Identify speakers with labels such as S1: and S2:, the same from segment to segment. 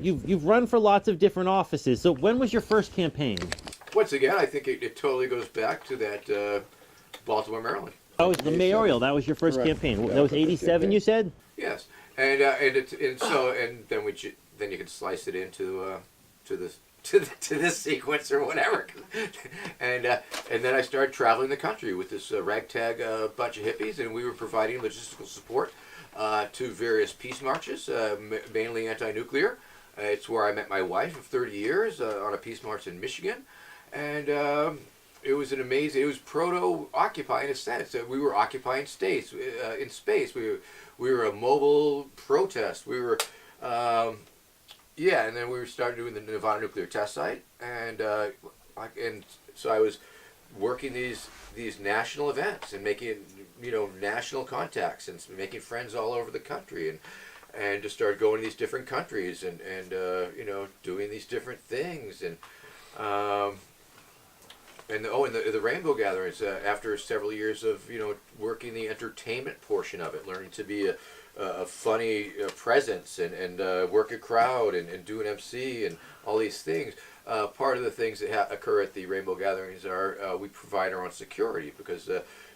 S1: You've run for lots of different offices. So when was your first campaign?
S2: Once again, I think it totally goes back to that Baltimore, Maryland.
S1: That was the mayoral. That was your first
S3: Correct.
S1: campaign.
S3: Yeah,
S1: That was
S3: the first
S1: 87.
S3: campaign.
S1: You said.
S2: Yes, and then you can slice it into to this to this sequence or whatever, and then I started traveling the country with this ragtag bunch of hippies, and we were providing logistical support to various peace marches, mainly anti-nuclear. It's where I met my wife of 30 years on a peace march in Michigan, and it was an amazing. It was proto-Occupy in a sense. We were occupying states in space. We were a mobile protest. We were. And then we started doing the Nevada nuclear test site, and so I was working these national events and making national contacts and making friends all over the country, and just started going to these different countries and doing these different things and the rainbow gatherings after several years of working the entertainment portion of it, learning to be a funny presence and work a crowd and do an MC and all these things. Part of the things that occur at the rainbow gatherings are we provide our own security because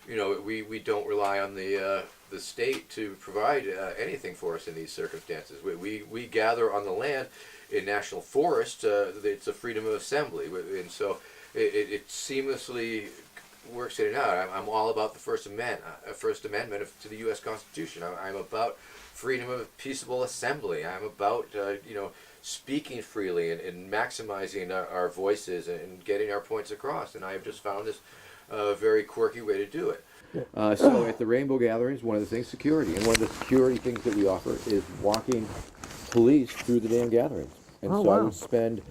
S2: we don't rely on the state to provide anything for us in these circumstances. We gather on the land in national forest. It's a freedom of assembly, and so it seamlessly works in and out. I'm all about the First Amendment to the U.S. Constitution. I'm about freedom of peaceable assembly. I'm about speaking freely and maximizing our voices and getting our points across. And I have just found this very quirky way to do it.
S3: So at the Rainbow Gatherings, one of the things, security. And one of the security things that we offer is walking police through the damn gatherings. And
S1: Oh,
S3: so I
S1: wow.
S3: would spend,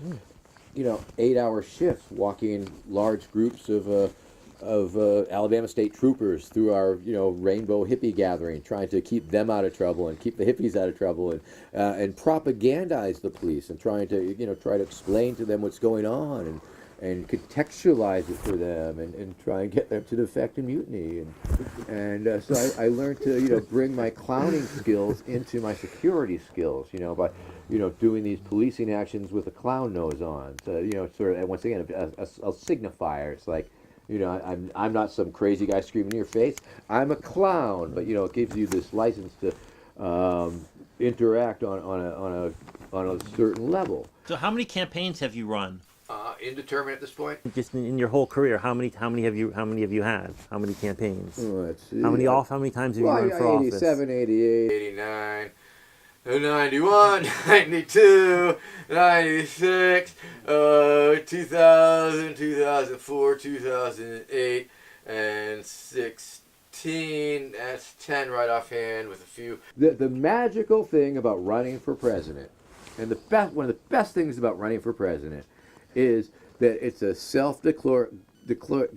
S3: 8-hour shifts walking large groups of Alabama State troopers through our, rainbow hippie gathering, trying to keep them out of trouble and keep the hippies out of trouble and propagandize the police and trying to, try to explain to them what's going on and contextualize it for them and try and get them to defect and mutiny. And so I learned to, bring my clowning skills into my security skills, by, doing these policing actions with a clown nose on. So, sort of, once again, a signifier. It's like, I'm not some crazy guy screaming in your face. I'm a clown, but it gives you this license to interact on a certain level.
S1: So how many campaigns have you run?
S2: Indeterminate at this point.
S1: Just in your whole career, how many have you had? How many campaigns?
S3: Let's see.
S1: How many times have you run for office?
S3: 87, 88.
S2: 89, 91, 92, 96, 2000, 2004, 2008, and 16. That's 10 right offhand with a few.
S3: The magical thing about running for president, and one of the best things about running for president, is that it's a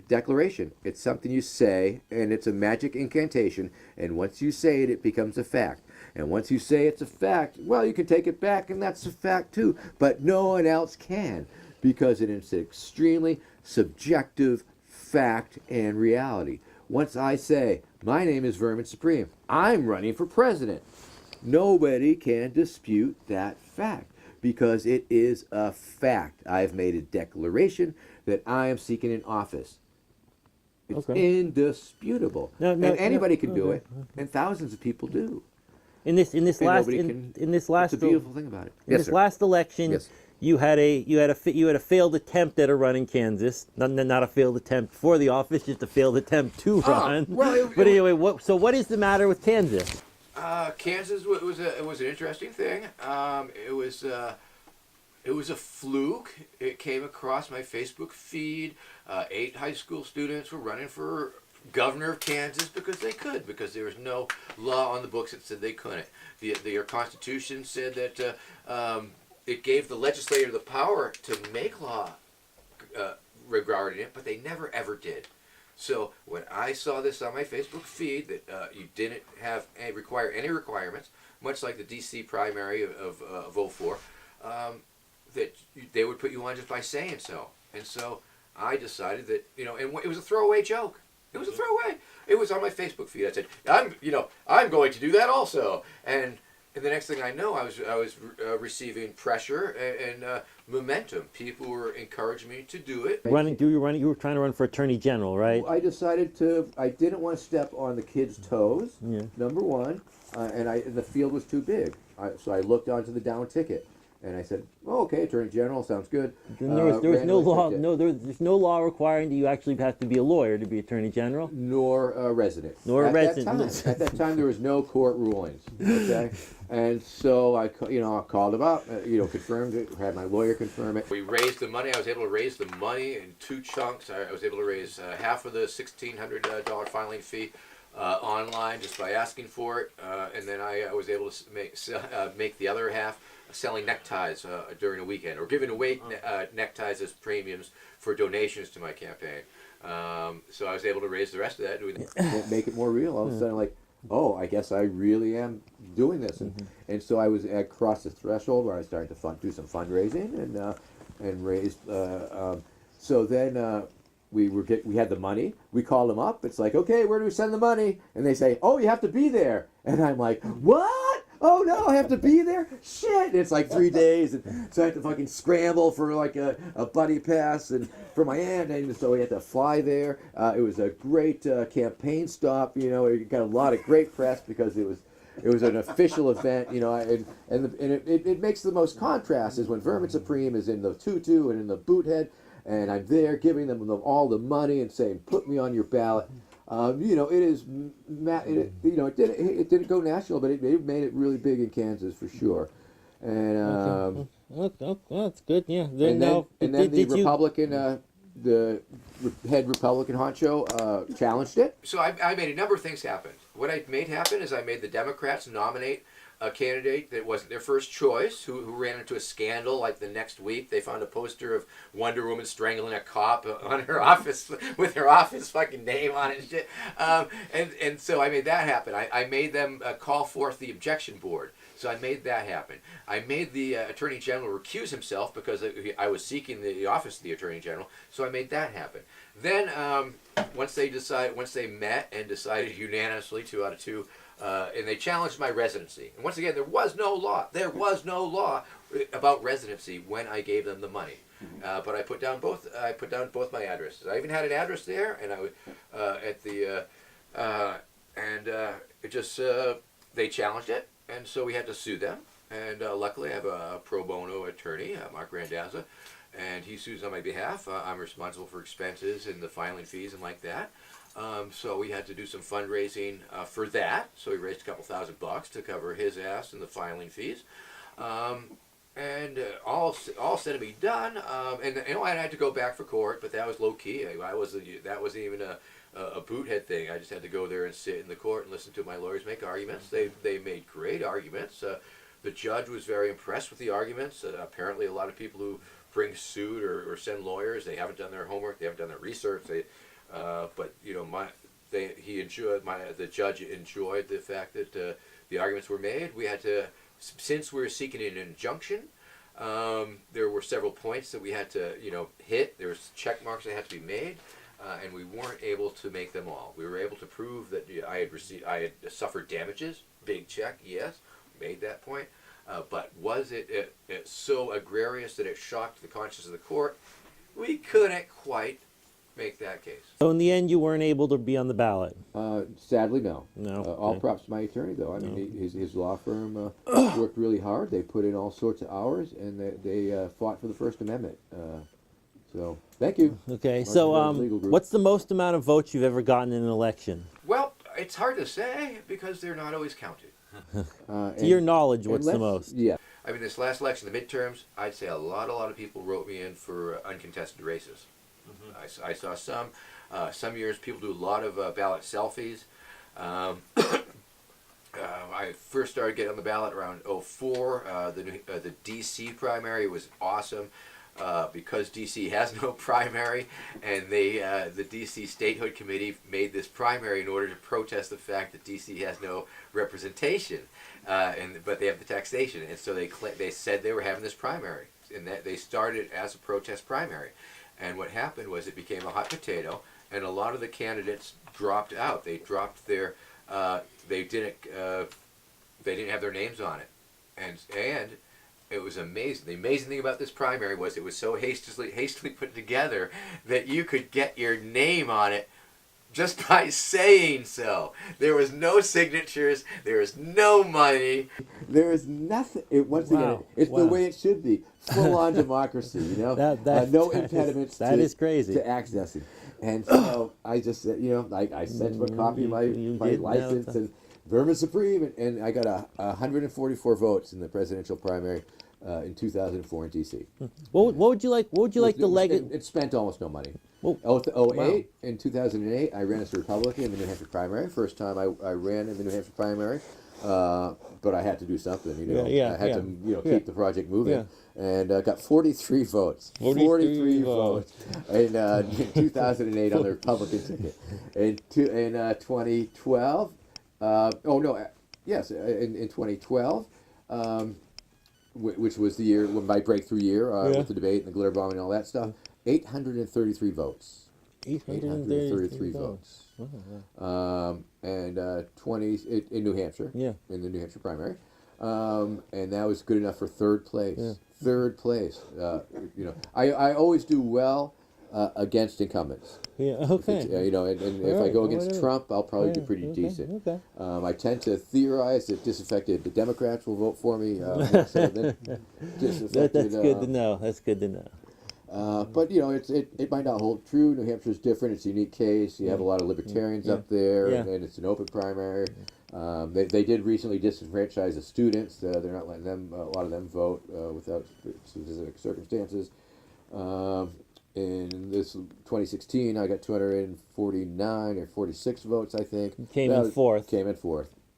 S3: declaration. It's something you say, and it's a magic incantation, and once you say it, it becomes a fact. And once you say it's a fact, well, you can take it back, and that's a fact too. But no one else can, because it is an extremely subjective fact and reality. Once I say, my name is Vermin Supreme, I'm running for president, nobody can dispute that fact, because it is a fact. I've made a declaration that I am seeking an office. It's indisputable. And anybody can do it, and thousands of people do.
S1: In this last
S3: It's a beautiful thing about it.
S1: last election,
S3: Yes.
S1: you had a failed attempt at a run in Kansas. Not a failed attempt for the office, just a failed attempt to run. But anyway, what is the matter with Kansas?
S2: Kansas was an interesting thing. It was a fluke. It came across my Facebook feed. 8 high school students were running for governor of Kansas because they could, because there was no law on the books that said they couldn't. Your Constitution said that it gave the legislature the power to make law regarding it, but they never ever did. So when I saw this on my Facebook feed that you didn't require any requirements, much like the D.C. primary of 04, that they would put you on just by saying so. And so I decided that, and it was a throwaway joke. It was a throwaway. It was on my Facebook feed. I said, I'm going to do that also. And And the next thing I know, I was receiving pressure and momentum. People were encouraging me to do it.
S1: You were trying to run for attorney general, right?
S3: I decided I didn't want to step on the kids' toes, number one, and the field was too big. So I looked onto the down ticket. And I said, "Oh, okay, Attorney General sounds good."
S1: There's no law. There's no law requiring that you actually have to be a lawyer to be Attorney General.
S3: Nor a resident.
S1: Nor a resident.
S3: At that time, there was no court rulings. Okay, and so I called him up. Confirmed it. Had my lawyer confirm it.
S2: We raised the money. I was able to raise the money in 2 chunks. I was able to raise half of the $1,600 filing fee online just by asking for it, and then I was able to make the other half selling neckties during a weekend, or giving away neckties as premiums for donations to my campaign. So I was able to raise the rest of that.
S3: Make it more real. All of a sudden, like, oh, I guess I really am doing this, and so I was across the threshold where I started to do some fundraising and raised. So then we had the money. We called them up. It's like, okay, where do we send the money? And they say, oh, you have to be there. And I'm like, what? Oh no, I have to be there? Shit! It's like 3 days, and so I have to fucking scramble for like a buddy pass and for my aunt, and so we had to fly there. It was a great campaign stop. It got a lot of great press because it was an official event. It makes the most contrast is when Vermin Supreme is in the tutu and in the boot head, and I'm there giving them all the money and saying, "Put me on your ballot." It didn't go national, but it made it really big in Kansas for sure. And
S1: that's good. Yeah.
S3: Then the Republican, the head Republican honcho challenged it.
S2: So I made a number of things happen. What I made happen is I made the Democrats nominate a candidate that wasn't their first choice, who ran into a scandal. Like the next week, they found a poster of Wonder Woman strangling a cop on her office with her office fucking name on it and shit. And so I made that happen. I made them call forth the objection board. So I made that happen. I made the Attorney General recuse himself because I was seeking the office of the Attorney General. So I made that happen. Then once they met and decided unanimously 2 out of 2. And they challenged my residency. And once again, there was no law. There was no law about residency when I gave them the money. But I put down both. I put down both my addresses. I even had an address there, and I was at the it just they challenged it, and so we had to sue them. And luckily, I have a pro bono attorney, Mark Randazza, and he sues on my behalf. I'm responsible for expenses and the filing fees and like that. So we had to do some fundraising for that. So we raised a couple $1,000 to cover his ass and the filing fees. And all said to be done. And I had to go back for court, but that was low key. That wasn't even a boothead thing. I just had to go there and sit in the court and listen to my lawyers make arguments. They made great arguments. The judge was very impressed with the arguments. Apparently, a lot of people who bring suit or send lawyers, they haven't done their homework, they haven't done their research. But the judge enjoyed the fact that the arguments were made. We had to, since we were seeking an injunction, there were several points that we had to hit. There was check marks that had to be made, and we weren't able to make them all. We were able to prove that I had suffered damages. Big check, yes, made that point. But was it so egregious that it shocked the conscience of the court? We couldn't quite make that case.
S1: So in the end, you weren't able to be on the ballot?
S3: Sadly, no.
S1: No.
S3: All props to my attorney, though. I mean, his law firm worked really hard. They put in all sorts of hours, and they fought for the First Amendment. So, thank you.
S1: Okay, so what's the most amount of votes you've ever gotten in an election?
S2: Well, it's hard to say because they're not always counted.
S1: To your knowledge, what's the most?
S3: Yeah.
S2: I mean, this last election, the midterms, I'd say a lot of people wrote me in for uncontested races. Mm-hmm. I saw some years people do a lot of ballot selfies. I first started getting on the ballot around 2004. The D.C. primary was awesome because D.C. has no primary, and the D.C. Statehood Committee made this primary in order to protest the fact that D.C. has no representation, but they have the taxation, and so they said they were having this primary, and that they started as a protest primary. And what happened was it became a hot potato, and a lot of the candidates dropped out. They dropped their, they didn't they didn't have their names on it, and it was amazing. The amazing thing about this primary was it was so hastily put together that you could get your name on it just by saying so. There was no signatures. There was no money. There is nothing. Once again, it's the way it should be. Full-on democracy, you know? No impediments
S1: is crazy.
S2: to accessing. And so I just said, you know, I sent him a copy of my license and Vermin Supreme, and I got 144 votes in the presidential primary in 2004 in D.C.
S1: What would you like? What would you like the legacy?
S2: It spent almost no money.
S1: Well,
S2: 08, in 2008, I ran as a Republican in the New Hampshire primary. First time I ran in the New Hampshire primary, but I had to do something. You know, I had to keep the project moving, and got 43 votes. 43 votes in 2008 on the Republican ticket. In 2012, in 2012. Which was the year, my breakthrough year with the debate and the glitter bombing and all that stuff, 833 votes. 833 votes. And 20 in New Hampshire, in the New Hampshire primary. And that was good enough for third place. Third place. You know, I always do well against incumbents.
S1: Okay.
S2: You know, and if I go against Trump, I'll probably do pretty decent.
S1: Okay.
S2: I tend to theorize that disaffected the Democrats will vote for me. So
S1: That's good to know. That's good to know.
S2: But you know, it might not hold true. New Hampshire's different. It's a unique case. You have a lot of libertarians up there, and it's an open primary. They did recently disenfranchise the students. They're not letting them, a lot of them vote without specific circumstances. In this 2016, I got 249 or 46 votes, I think.
S1: Came in fourth.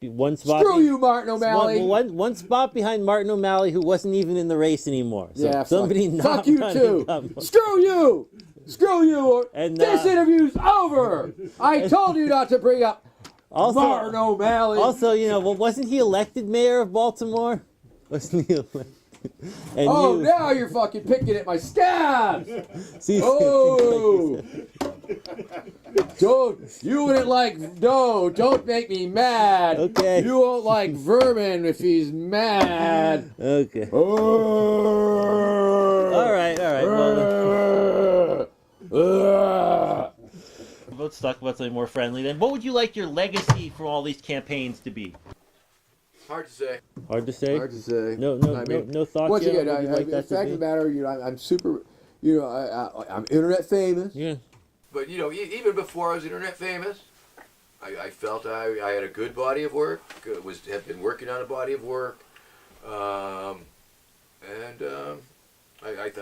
S1: One spot.
S2: Screw you, Martin O'Malley.
S1: One spot behind Martin O'Malley, who wasn't even in the race anymore. So somebody
S2: fuck you too. Screw you. Screw you. And this interview's over. I told you not to bring up Martin O'Malley.
S1: Also, you know, wasn't he elected mayor of Baltimore? Wasn't he elected? And
S2: now you're fucking picking at my scabs. Oh, don't make me mad.
S1: Okay.
S2: You won't like Vermin if he's mad.
S1: Okay.
S2: Oh.
S1: All right. Well, let's talk about something more friendly then. What would you like your legacy from all these campaigns to be?
S2: Hard to say.
S1: Hard to say. No thoughts.
S2: Once
S1: yet?
S2: again, the fact of the matter, you know, I'm super, you know, I'm internet famous.
S1: Yeah.
S2: But you know, even before I was internet famous, I felt I had a good body of work. Have been working on a body of work, I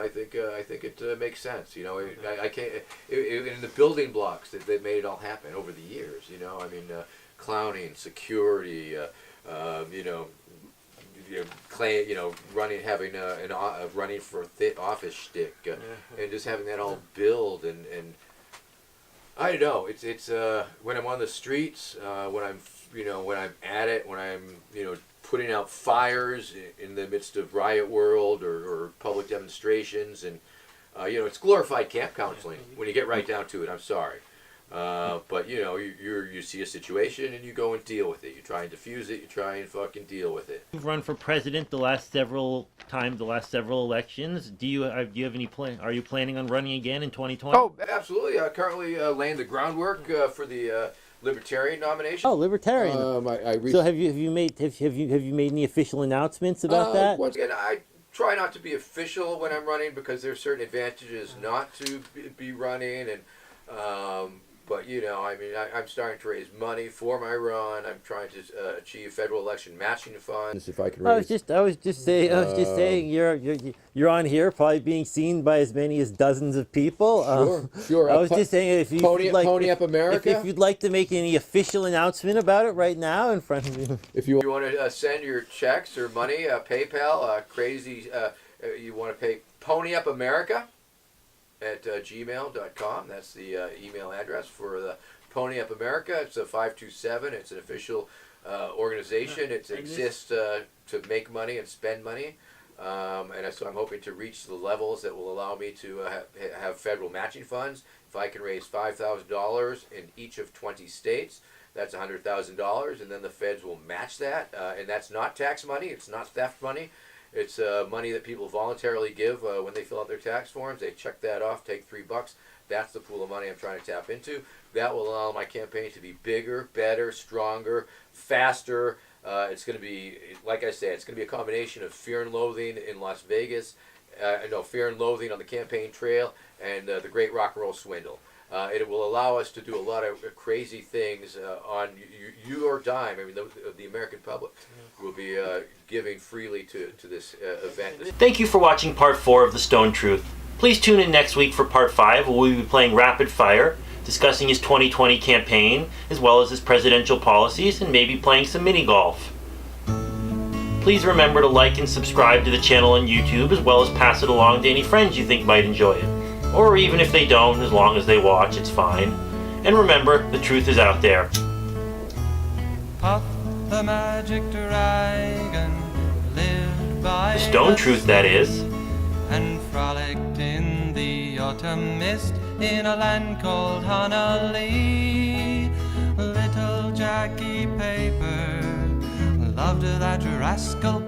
S2: think it makes sense. You know, I can't in the building blocks that made it all happen over the years. You know, I mean, clowning, security. Running for office shtick, and just having that all build and I don't know. It's when I'm on the streets, when I'm at it, when I'm putting out fires in the midst of riot world or public demonstrations, and it's glorified camp counseling when you get right down to it. I'm sorry. But you see a situation and you go and deal with it. You try and diffuse it. You try and fucking deal with it.
S1: You've run for president the last several elections. Do you have any plan? Are you planning on running again in 2020?
S2: Oh, absolutely. I currently laying the groundwork for the Libertarian nomination.
S1: Oh, Libertarian. So have you made any official announcements about that?
S2: Once again, I try not to be official when I'm running because there's certain advantages not to be running and. But I'm starting to raise money for my run. I'm trying to achieve federal election matching funds. If I can raise.
S1: I was just saying you're on here probably being seen by as many as dozens of people.
S2: Sure.
S1: I was just saying if
S2: Pony Up America.
S1: If you'd like to make any official announcement about it right now in front of you.
S2: If you want to send your checks or money, PayPal, you want to pay Pony Up America. At gmail.com. That's the email address for the Pony Up America. It's a 527. It's an official organization. It exists to make money and spend money. And so I'm hoping to reach the levels that will allow me to have federal matching funds If I can raise $5,000 in each of 20 states, that's $100,000, and then the feds will match that. And that's not tax money. It's not theft money. It's money that people voluntarily give when they fill out their tax forms. They check that off, take $3. That's the pool of money I'm trying to tap into. That will allow my campaign to be bigger, better, stronger, faster. It's going to be, like I say, it's going to be a combination of fear and loathing in Las Vegas, fear and loathing on the campaign trail, and the great rock and roll swindle. It will allow us to do a lot of crazy things on your dime. I mean, the American public will be giving freely to this event.
S1: Thank you for watching part 4 of The Stone Truth. Please tune in next week for part 5, where we'll be playing Rapid Fire, discussing his 2020 campaign, as well as his presidential policies, and maybe playing some mini golf. Please remember to like and subscribe to the channel on YouTube, as well as pass it along to any friends you think might enjoy it. Or even if they don't, as long as they watch, it's fine. And remember, the truth is out there.
S4: Puff the magic dragon lived by
S1: The Stone Truth, that is.
S4: and frolicked in the autumn mist in a land called Honolulu. Little Jackie Paper loved that rascal